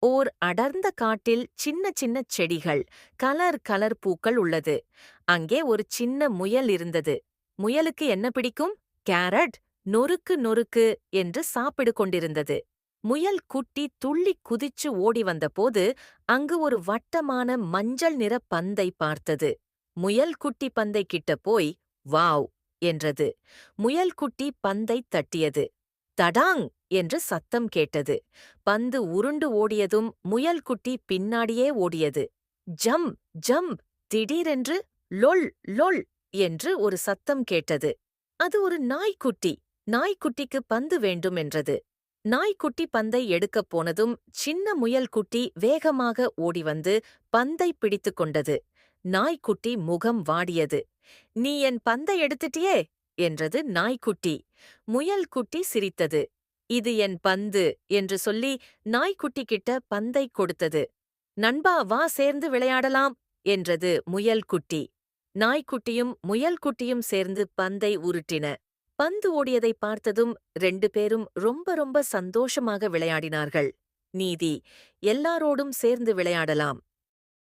ஓர் அடர்ந்த காட்டில் சின்ன சின்ன செடிகள், கலர் கலர் பூக்கள் உள்ளது. அங்கே ஒரு சின்ன முயல் இருந்தது. முயலுக்கு என்ன பிடிக்கும்? கேரட், நொறுக்கு நொறுக்கு என்று சாப்பிடு கொண்டிருந்தது. முயல் குட்டி துள்ளி குதிச்சு ஓடி வந்தபோது அங்கு ஒரு வட்டமான மஞ்சள் நிற பந்தை பார்த்தது. முயல் குட்டி பந்தை கிட்ட போய் வாவ் என்றது. முயல் குட்டி பந்தை தட்டியது. தடாங் என்று சத்தம் கேட்டது. பந்து உருண்டு ஓடியதும் முயல் குட்டி பின்னாடியே ஓடியது. Jump jump! திடீரென்று லொல் லொல் என்று ஒரு சத்தம் கேட்டது. அது ஒரு நாய்க்குட்டி. நாய்க்குட்டிக்கு பந்து வேண்டும் என்றது. நாய்க்குட்டி பந்தை எடுக்கப் போனதும் சின்ன முயல் குட்டி வேகமாக ஓடிவந்து பந்தை பிடித்துக் கொண்டது. நாய்க்குட்டி முகம் வாடியது. நீ என் பந்தை எடுத்துட்டியே என்றது நாய்க்குட்டி. முயல் குட்டி சிரித்தது. இது என் பந்து என்று சொல்லி நாய்க்குட்டி கிட்ட பந்தை கொடுத்தது. நண்பா, வா சேர்ந்து விளையாடலாம் என்றது முயல் குட்டி. நாய்க்குட்டியும் முயல் குட்டியும் சேர்ந்து பந்தை உருட்டின. பந்து ஓடியதை பார்த்ததும் 2 பேரும் ரொம்ப சந்தோஷமாக விளையாடினார்கள். நீதி: எல்லாரோடும் சேர்ந்து விளையாடலாம்.